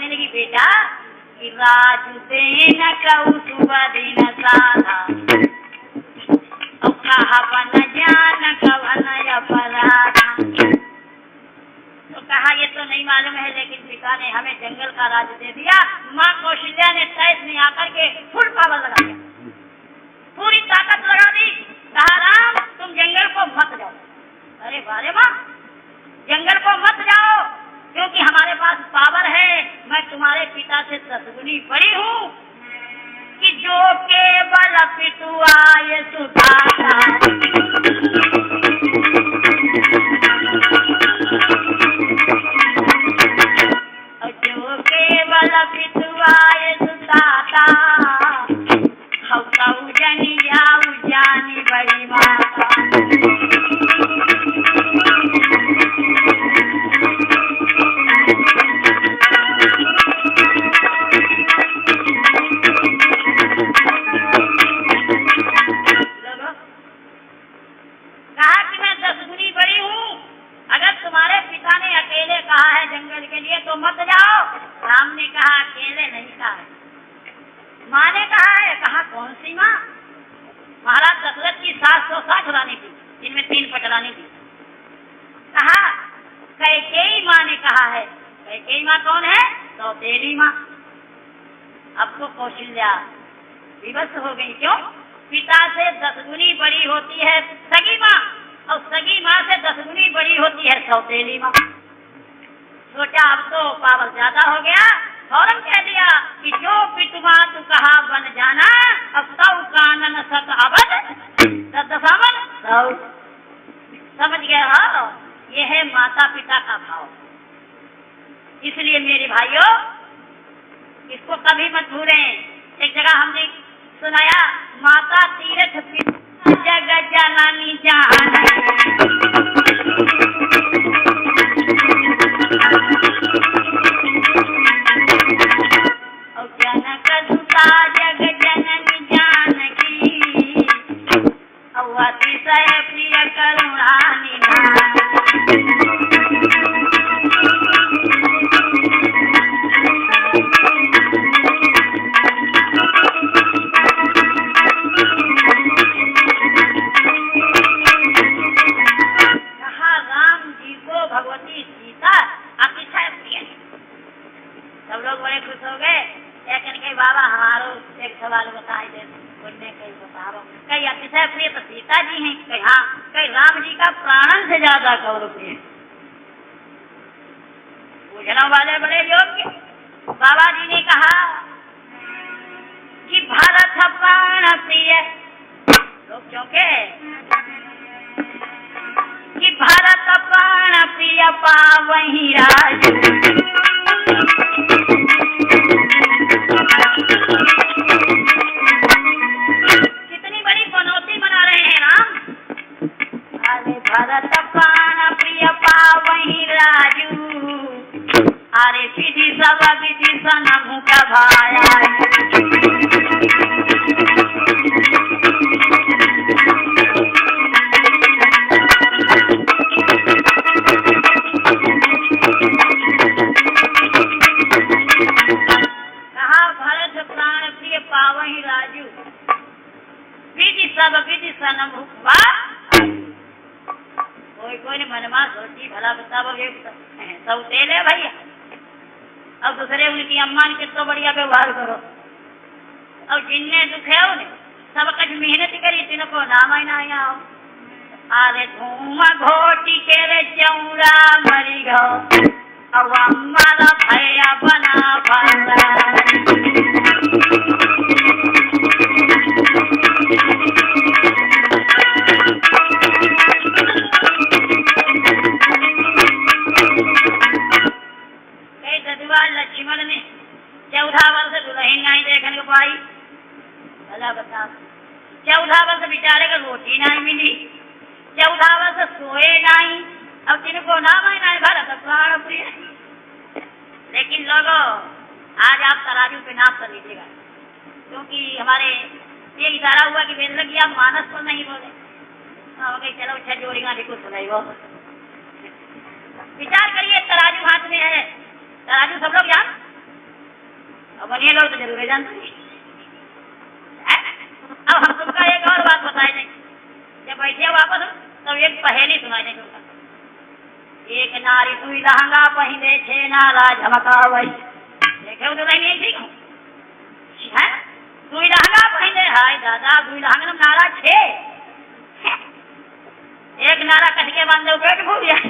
कहने लगी बेटा कि राजू से न कहू सुबह दिन साधा और कहा बन जान कवन अपराधा। तो कहा ये तो नहीं मालूम है, लेकिन पिता ने हमें जंगल का राज दे दिया। माँ कौशल्या ने तैस में आकर के फुल पावर लगा दिया, पूरी ताकत लगा दी। कहा राम तुम जंगल को मत जाओ। अरे बारे माँ जंगल को मत जाओ, क्योंकि हमारे पास पावर है, मैं तुम्हारे पिता से 10 गुनी बड़ी हूँ कि जो केवल पितुआए सुधाता। जो केवल पितुआए सुधाता हौ जनी जाऊ जानी बड़ी माता। जंगल के लिए तो मत जाओ। राम ने कहा अकेले नहीं कहा है, माँ ने कहा है। कहा कौन सी माँ? महाराज दशरथ की 760 रानी थी, जिनमें 3 पटरानी थी। कहा कैकेयी माँ ने कहा है। कैकेयी माँ कौन है? सौतेली माँ। अब तो कौशल्या विवश हो गई। क्यों? पिता से 10 गुनी बड़ी होती है सगी माँ, और सगी माँ से 10 गुनी बड़ी होती है सौतेली माँ। सोचा अब तो पावर ज्यादा हो गया, फौरन कह दिया कि जो पितुमा तू कहा बन जाना। अब सौ कानन सत अवध दशावन सौ। समझ गए हो? ये है माता पिता का भाव। इसलिए मेरे भाइयों इसको कभी मत भूलें। एक जगह हमने सुनाया माता तीर्थ पिता जग जननी जान। जनक दुता जग जननी जानकी अतिशय प्रिय करुणा निधान। कहा राम जी को भगवती सीता अतिशय प्रिय। सब लोग बड़े खुश हो गए। कहीं बाबा हमारो एक सवाल बताए दे। बोलने कहीं बताओ कहीं अतिशय प्रिय तो सीता जी हैं, कहीं हाँ, कहीं राम जी का प्राणन से ज्यादा कौन प्रिय। पूछने वाले बड़े योग्य। बाबा जी ने कहा कि भरत प्राण प्रिय। लोग चौंके कि भरत प्राण प्रिय पावहि राजू। कितनी बड़ी पनौती बना रहे हैं राम। अरे भरत प्राण प्रिय पावहि राजू। अरे विधि सब विधि सनमु का भाया। कोई ने मनमा सोची भला बताओ सौतेले भैया। अब दूसरे उनकी अम्मा ने कितना बढ़िया व्यवहार करो। अब जिनने दुख है उन्हें सब कुछ मेहनत करी तीनों को नाम ही ना आओ। अरे धूम घोटी के रे चौरा मरी गो। अब अम्मा भैया बना भाला। लक्ष्मण ने 14 वर्ष दुल्हन नहीं देखने को पाई। भला बता 14 वर्ष बेचारे को रोटी नहीं मिली, 14 वर्ष सोए नहीं। अब जिनको नाम है नहीं भरत प्राण प्रिय। लेकिन लोगों आज आप तराजू पे नाप कर लीजिएगा, क्योंकि हमारे ये इशारा हुआ कि वेद लगी आप मानस पर नहीं बोले। चलो अच्छा जोड़ेगा भी कुछ नहीं। वो विचार करिए तराजू हाथ में है। तराजू सब लोग जान अब ये लोग तो जरूर जानते हैं। अब हम तुमका एक और बात बताए दें। जब बैठे वापस तो एक पहेली सुनाई देंगे तुमका। एक नारी सुई लहंगा पहने छे नारा झमकावई। देखे तो नहीं ठीक है। सुई लहंगा पहने हाय दादा सुई लहंगा नारा छे। एक नारा कट के बांधे पेट भूल जाए।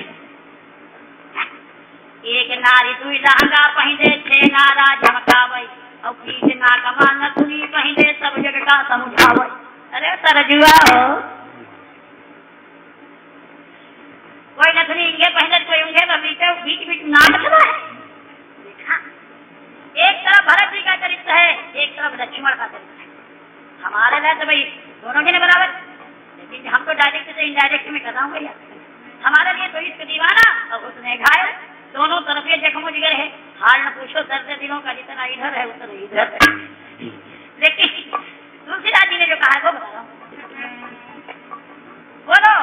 एक नारी सुई लहंगा पहने छे नारा झमकावई और पीछे ना कमान सुनी पहने सब जग का समझावई। अरे तरजुआ हो कोई नथनी इंगे पहले कोई उंगे बीच बीच नाम चला है। देखा एक तरफ भरत जी का चरित्र है एक तरफ लक्ष्मण का चरित्र है। हमारे लिए तो भाई दोनों के बराबर, लेकिन हम तो डायरेक्ट से इनडायरेक्ट में कर रहा हूँ भैया। हमारे लिए तो इसका दीवाना और उसने घायल, दोनों तरफ ये जख्मो जिगर है। हाल न पूछो दर्द दिलों का, जितना इधर है उतना इधर है। लेकिन तुलसीदास जी ने जो कहा है वो बता रहा हूँ। बोलो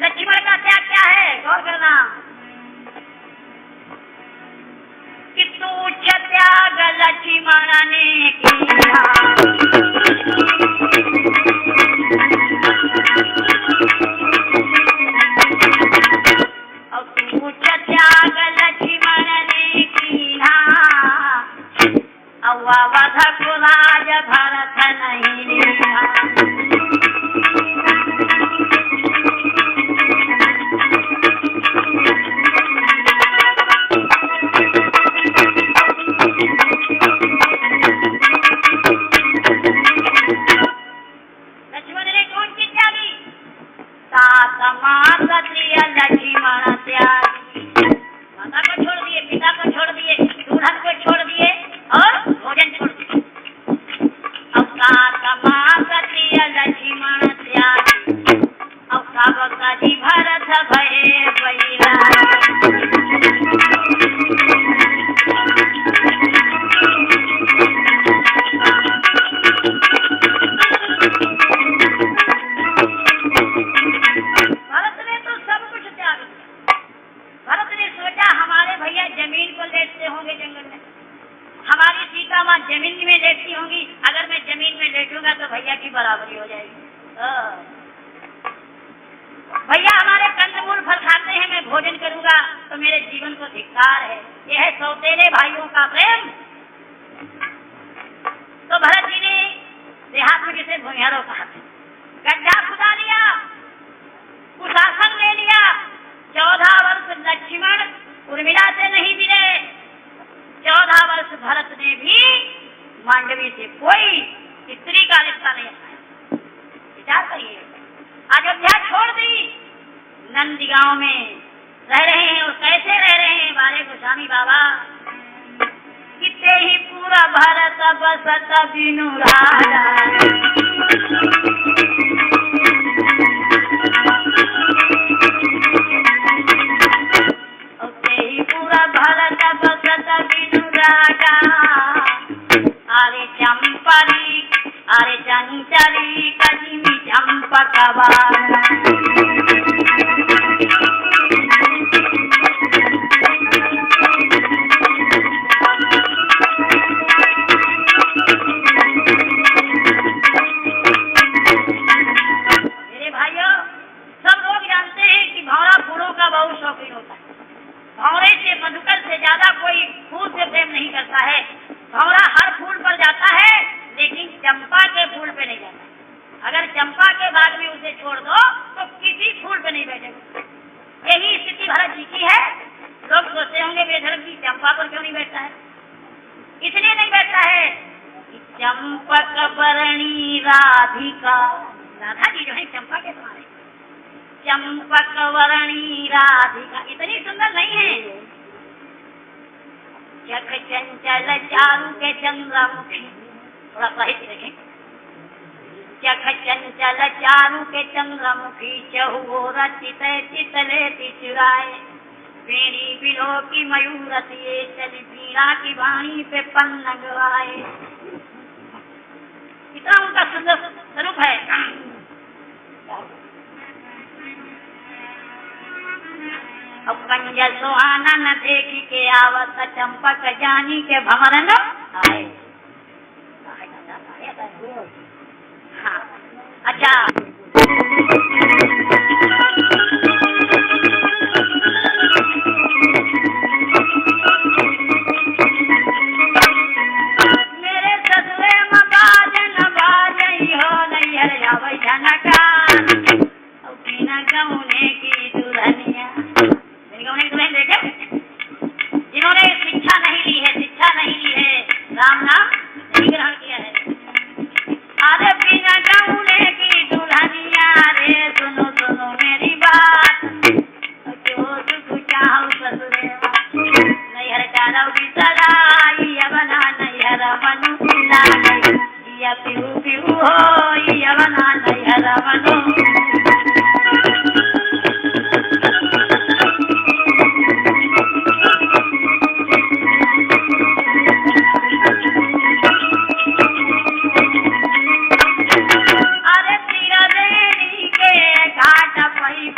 लक्ष्मण का त्याग क्या है, गौर करना। कि तुच्छ त्याग लक्ष्मण ने किया, और तुच्छ त्याग लक्ष्मण ने किया, अवध कुराज भरत नहीं लिया। लक्ष्मण त्यागी, माता को छोड़ दिए, पिता को छोड़ दिए, दुल्हन को छोड़ दिए और भोजन छोड़ दिए। अवतार लक्ष्मण त्यागी, अवतार जी भरत भये बैरा। हमारी सीता माँ जमीन में लेटती होंगी, अगर मैं जमीन में लेटूंगा तो भैया की बराबरी हो जाएगी। भैया हमारे कंदमूल फल खाते हैं, मैं भोजन करूंगा तो मेरे जीवन को धिक्कार है। यह है सौतेले भाइयों का प्रेम। तो भरत जी ने देहात में जिसे भूमिहारों कहा, गड्ढा खुदा लिया, कुशासन ले लिया। 14 वर्ष लक्ष्मण उर्मिला से नहीं मिले, 14 वर्ष भरत ने भी मांडवी से कोई स्त्री का रिश्ता नहीं अपनाया। विचार करिए, अयोध्या छोड़ दी, नंदीगांव में रह रहे हैं और कैसे रह रहे हैं बारे गोस्वामी बाबा। कितने ही पूरा भारत बसत बिनु राजा, पूरा भारत बसत बिनु राजा। अरे चंपरी अरे चंचली कजिमी चंपकवान। मेरे भाइयों, सब लोग जानते हैं कि भौरा फूलों का बहुत शौकीन होता है। भौरे से मधुकर से ज्यादा कोई फूल से प्रेम नहीं करता है। भौरा हर फूल पर जाता है लेकिन चंपा के फूल पे नहीं जाता। अगर चंपा के बाग में उसे छोड़ दो तो किसी फूल पे नहीं बैठेगा। यही स्थिति भरत जी की है। लोग सोचते होंगे बेधर्म की चंपा पर क्यों नहीं बैठता है? इसलिए नहीं बैठता है कि चंपक बरणी राधिका, राधा जी जो है चंपा के समान है। चंपक वर्णी राधिका इतनी सुंदर नहीं है। चख चंचल चारु के चंद्रमुखी, थोड़ा साहित्य देखें। चख चंचल चारु के चंद्रमुखी, चहु रचित चितले चुराए। पीड़ी बिलो की मयूरती, चली पीड़ा की वाणी पे पन्न गवाए। इतना उनका सुंदर स्वरूप है। कंज सुहाना न देखी के आवत, चंपक जानी के भंवर न आए। हाँ अच्छा मेरे ससुरे में बाजन बाजई हो नैहर जावै झनकार और बिना गौने की दुल्हनिया। गौने की दुल्हन देखे जिन्होंने शिक्षा नहीं ली है, शिक्षा नहीं ली है, राम नाम नहीं ग्रहण किया है। अरे बिना गौने की दुल्हनिया रे सुनो सुनो मेरी बात, जो सुख चाहो ससुरे नैहर चारो बिसराई अबना नैहर मनु मिला गई या पिहू पिहू हो अबना नैहर मनु।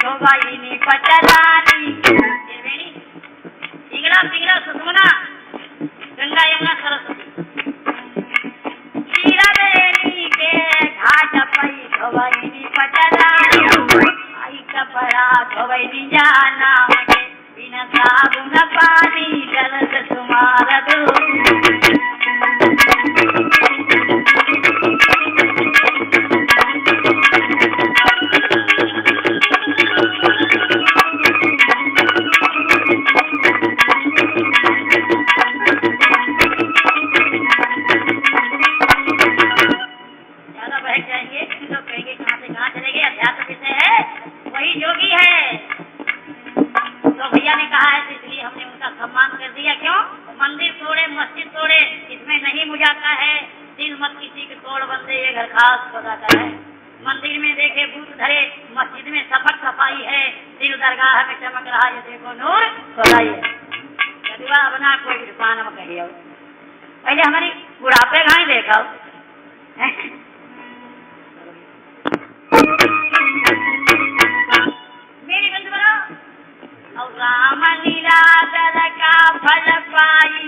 भोबाइनी पचलानी पिंगला पिंगला सुषमना गंगा यमुना सरस्वती शीरादेवी के घाट पई भोबाइनी पचलानी आई कपड़ा भोबाइनी जाना के बिना साबुन पानी जलत तुम्हारा दो। मंदिर में देखे भूत धरे, मस्जिद में सफक सफाई है, दिल दरगाह में चमक रहा है देखो नूर खुदाई है। बना कोई दुकान में कही पहले हमारी बुढ़ापे घाई देखा मेरी बंधु बनो और राम लीला का फल पाई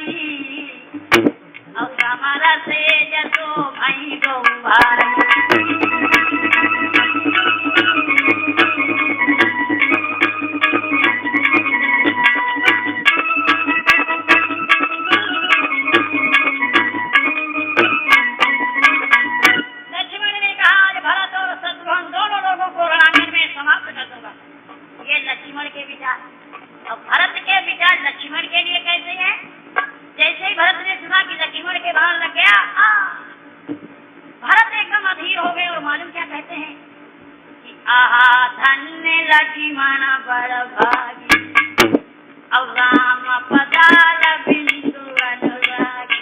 और हमारा से जसो भाई गो भाई। धन्य लक्ष्मण बड़ भागी और राम पदाल बिंदु अनुरागी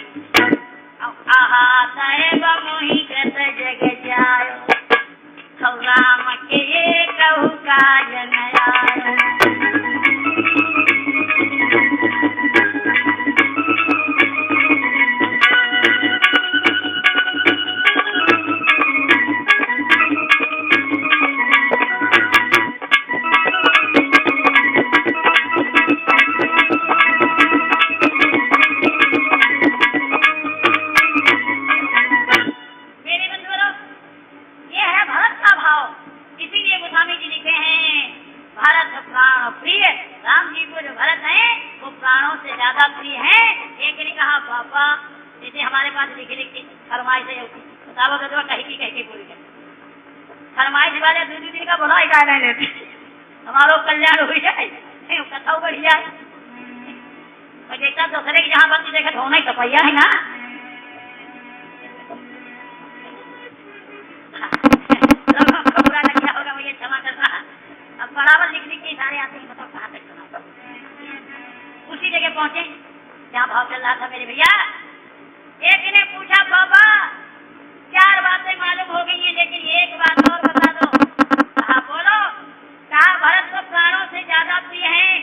आहा साहेब मोहि कृत जग जायो और राम के कहु काज न आयो। फरमाइश वाले दूसरी दिन का भला का नहीं लेते, हमारो कल्याण हो जाए, कथा बढ़ जाए। और देखता दूसरे की जहाँ बंदी देखा होना ही सफैया है ना। बुरा लग गया होगा मुझे क्षमा करना। अब बराबर लिख लिख के सारे आते हैं, बताओ कहाँ तक सुना। उसी जगह पहुंचे जहाँ भाव चल रहा था मेरे भैया। एक ने पूछा बाबा 4 बातें मालूम हो गई हैं, लेकिन एक बात और बता दो। कहा बोलो। कहा भरत को प्राणों से ज्यादा प्रिय है,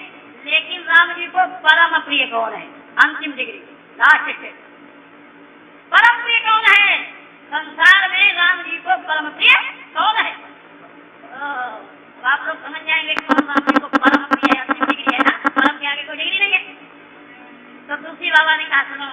लेकिन राम जी को परम प्रिय कौन है? अंतिम डिग्री लास्ट स्टेज। परम प्रिय कौन है संसार में? राम जी को परम प्रिय कौन है? आप लोग समझ जाएंगे कौन राम जी को परम प्रिय है। अंतिम डिग्री है ना, परम के आगे कोई डिग्री नहीं है। तो दूसरी बाबा ने कहा सुनो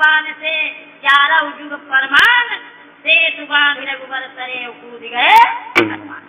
भगवान से 11 जुग परमान से तुबान रघुबर तरे कूद गए हनुमान।